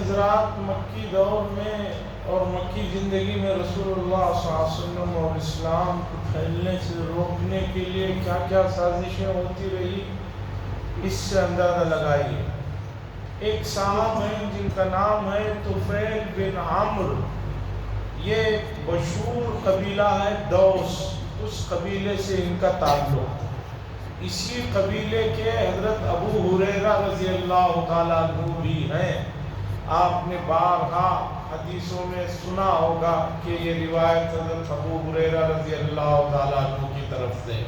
حضرات مکی دور میں اور مکی زندگی میں رسول اللہ صلی اللہ علیہ وسلم اور اسلام کو پھیلنے سے روکنے کے لیے کیا کیا سازشیں ہوتی رہی، اس سے اندازہ لگائیے۔ ایک صاحب ہیں جن کا نام ہے طفیل بن عمرو، یہ مشہور قبیلہ ہے دوس، اس قبیلے سے ان کا تعلق۔ اسی قبیلے کے حضرت ابو ہریرہ رضی اللہ تعالیٰ عنہ بھی ہیں۔ آپ نے بارہا حدیثوں میں سنا ہوگا کہ یہ روایت حضرت ابو ہریرہ رضی اللہ تعالیٰ عنہ کی طرف سے،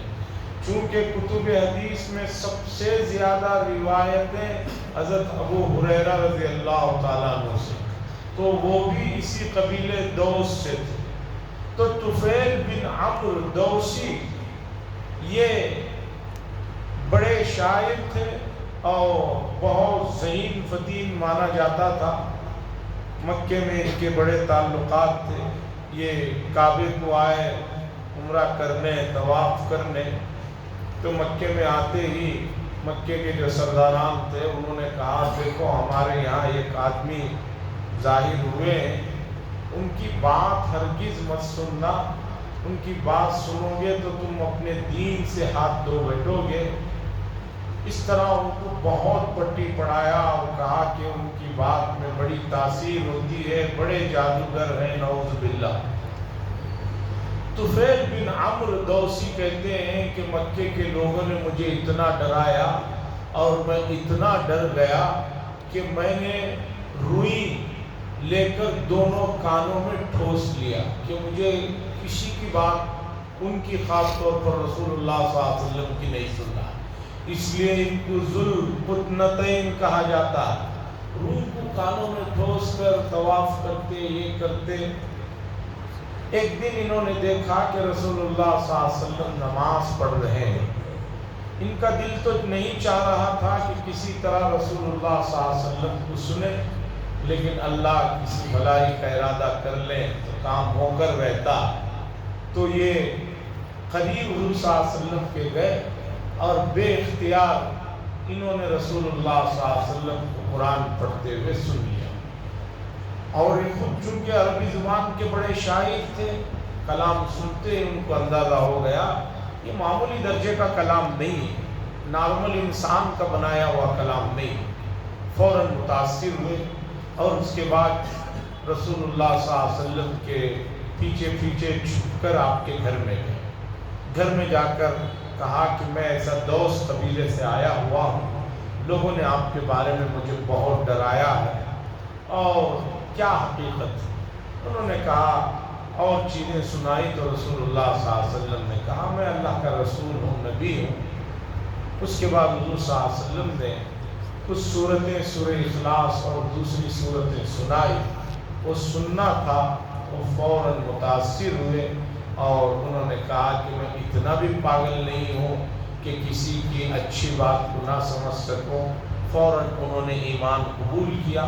چونکہ کتب حدیث میں سب سے زیادہ روایتیں حضرت ابو ہریرہ رضی اللہ تعالیٰ عنہ سے، تو وہ بھی اسی قبیلے دوس سے تھے۔ تو طفیل بن عمرو دوسی یہ بڑے شاعر تھے اور بہت ذہین فتین مانا جاتا تھا۔ مکے میں ان کے بڑے تعلقات تھے۔ یہ کعبے کو آئے عمرہ کرنے، طواف کرنے، تو مکے میں آتے ہی مکے کے جو سرداران تھے انہوں نے کہا دیکھو ہمارے یہاں ایک آدمی ظاہر ہوئے ہیں، ان کی بات ہرگز مت سننا، ان کی بات سنو گے تو تم اپنے دین سے ہاتھ دھو بیٹھو گے۔ اس طرح ان کو بہت پٹی پڑھایا اور کہا کہ ان کی بات میں بڑی تاثیر ہوتی ہے، بڑے جادوگر ہیں، نعوذ باللہ۔ طفیل بن عمرو دوسی کہتے ہیں کہ مکے کے لوگوں نے مجھے اتنا ڈرایا اور میں اتنا ڈر گیا کہ میں نے روئی لے کر دونوں کانوں میں ٹھوس لیا کہ مجھے کسی کی بات، ان کی خاص طور پر رسول اللہ صلی اللہ علیہ وسلم کی نہیں سننا، اس لیے ان کو ذوالقطنطین کہا جاتا ہے۔ روح کو کانوں میں ٹھوس کر طواف کرتے، یہ کرتے۔ ایک دن انہوں نے دیکھا کہ رسول اللہ صلی اللہ علیہ وسلم نماز پڑھ رہے ہیں۔ ان کا دل تو نہیں چاہ رہا تھا کہ کسی طرح رسول اللہ صلی اللہ علیہ وسلم کو سنے، لیکن اللہ کسی بھلائی کا ارادہ کر لیں تو کام ہو کر رہتا۔ تو یہ قریب حضور صلی اللہ علیہ وسلم کے گئے اور بے اختیار انہوں نے رسول اللہ صلی اللہ علیہ وسلم کو قرآن پڑھتے ہوئے سن لیا۔ اور یہ خود چونکہ عربی زبان کے بڑے شاعر تھے، کلام سنتے ہی ان کو اندازہ ہو گیا یہ معمولی درجے کا کلام نہیں ہے، نارمل انسان کا بنایا ہوا کلام نہیں۔ فوراً متاثر ہوئے اور اس کے بعد رسول اللہ صلی اللہ علیہ وسلم کے پیچھے پیچھے چھپ کر آپ کے گھر میں گئے۔ گھر میں جا کر کہا کہ میں ایسا دوس قبیلے سے آیا ہوا ہوں، لوگوں نے آپ کے بارے میں مجھے بہت ڈرایا ہے، اور کیا حقیقت ہے؟ انہوں نے کہا اور چیزیں سنائی تو رسول اللہ صلی اللہ علیہ وسلم نے کہا میں اللہ کا رسول ہوں، نبی ہوں۔ اس کے بعد حضور صلی اللہ علیہ وسلم نے کچھ صورتیں سورہ اخلاص اور دوسری صورتیں سنائی۔ وہ سننا تھا، وہ فوراً متاثر ہوئے اور انہوں نے کہا کہ میں اتنا بھی پاگل نہیں ہوں کہ کسی کی اچھی بات کو نہ سمجھ سکوں۔ فوراً انہوں نے ایمان قبول کیا۔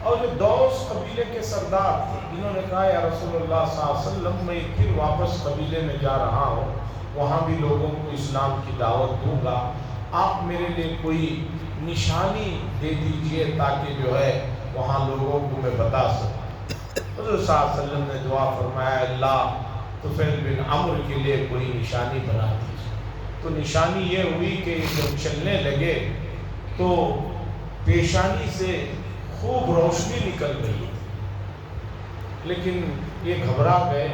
اور جو دوس قبیلے کے سردار تھے انہوں نے کہا یا رسول اللہ صلی اللہ علیہ وسلم میں پھر واپس قبیلے میں جا رہا ہوں، وہاں بھی لوگوں کو اسلام کی دعوت دوں گا، آپ میرے لیے کوئی نشانی دے دیجئے تاکہ جو ہے وہاں لوگوں کو میں بتا سکوں۔ حضور صلی اللہ علیہ وسلم نے دعا فرمایا اللہ طفیل بن عمرو کے لیے کوئی نشانی بنا دیجیے۔ تو نشانی یہ ہوئی کہ جب چلنے لگے تو پیشانی سے خوب روشنی نکل رہی تھی، لیکن یہ گھبرا گئے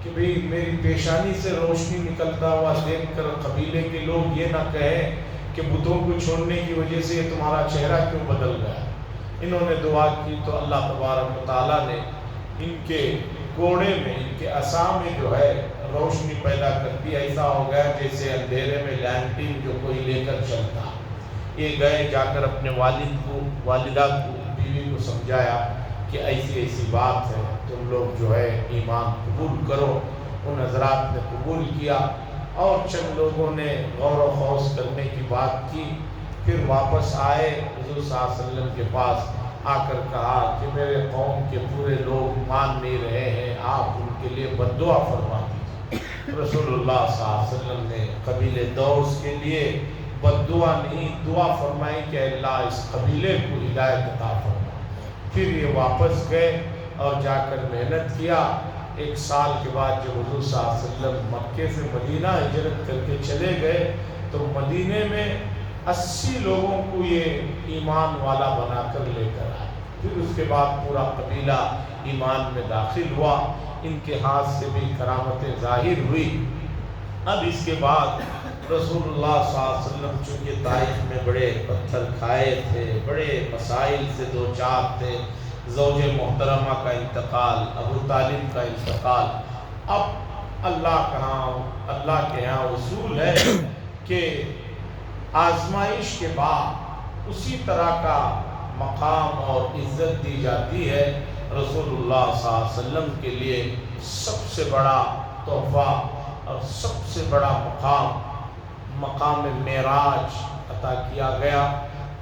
کہ بھئی میری پیشانی سے روشنی نکلتا ہوا دیکھ کر قبیلے کے لوگ یہ نہ کہیں کہ بتوں کو چھوڑنے کی وجہ سے یہ تمہارا چہرہ کیوں بدل گیا۔ انہوں نے دعا کی تو اللہ تبارک و تعالیٰ نے ان کے گھوڑے میں، ان کے عصا میں جو ہے روشنی پیدا کر دی۔ ایسا ہو گیا جیسے اندھیرے میں لینٹین جو کوئی لے کر چلتا۔ یہ گئے جا کر اپنے والد کو، والدہ کو، بیوی کو سمجھایا کہ ایسی ایسی بات ہے، تم لوگ جو ہے ایمان قبول کرو۔ ان حضرات نے قبول کیا اور چند لوگوں نے غور و خوض کرنے کی بات کی، پھر واپس آئے حضور صلی اللہ علیہ وسلم کے پاس آ کر کہا کہ میرے قوم کے پورے لوگ مان نہیں رہے ہیں، آپ ان کے لیے بد دعا فرما دیجیے۔ رسول اللہ صلی اللہ علیہ وسلم نے قبیلے دوس کے لیے بد دعا نہیں، دعا فرمائی کہ اللہ اس قبیلے کو ہدایت عطا فرما۔ پھر یہ واپس گئے اور جا کر محنت کیا۔ 1 سال کے بعد جب حضور صلی اللہ علیہ وسلم مکے سے مدینہ ہجرت کر کے چلے گئے تو مدینے میں 80 لوگوں کو یہ ایمان والا بنا کر لے کر آئے۔ پھر اس کے بعد پورا قبیلہ ایمان میں داخل ہوا، ان کے ہاتھ سے بھی کرامتیں ظاہر ہوئی۔ اب اس کے بعد رسول اللہ صلی اللہ علیہ وسلم چونکہ طائف میں بڑے پتھر کھائے تھے، بڑے مسائل سے دو چار تھے، زوج محترمہ کا انتقال، ابو طالب کا انتقال۔ اب اللہ کے ہاں اصول ہے کہ آزمائش کے بعد اسی طرح کا مقام اور عزت دی جاتی ہے۔ رسول اللہ صلی اللہ علیہ وسلم کے لیے سب سے بڑا تحفہ اور سب سے بڑا مقام معراج عطا کیا گیا۔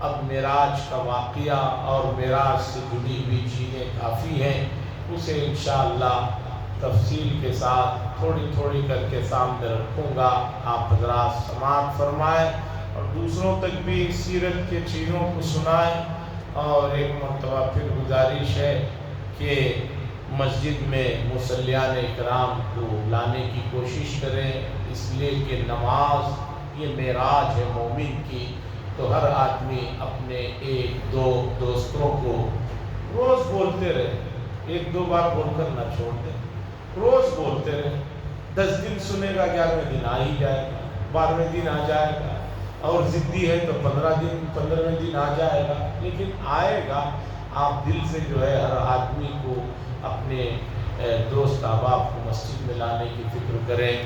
اب معراج کا واقعہ اور معراج سے جڑی ہوئی چیزیں کافی ہیں، اسے انشاءاللہ تفصیل کے ساتھ تھوڑی تھوڑی کر کے سامنے رکھوں گا، آپ حضرات سماعت فرمائیں اور دوسروں تک بھی سیرت کے چیزوں کو سنائیں۔ اور ایک مرتبہ پھر گزارش ہے کہ مسجد میں مصلیان اکرام کو لانے کی کوشش کریں، اس لیے کہ نماز یہ معراج ہے مومن کی، تو ہر آدمی اپنے 1-2 دوستوں کو روز بولتے رہے، 1-2 بار بول کر نہ چھوڑ دیں، روز بولتے رہے۔ 10 دن سنے گا، 11ویں دن آ ہی جائے گا، 12ویں دن آ جائے گا، اور ضدی ہے تو 15ویں دن آ جائے گا، لیکن آئے گا۔ آپ دل سے جو ہے ہر آدمی کو اپنے دوست احباب کو مسجد میں لانے کی فکر کریں۔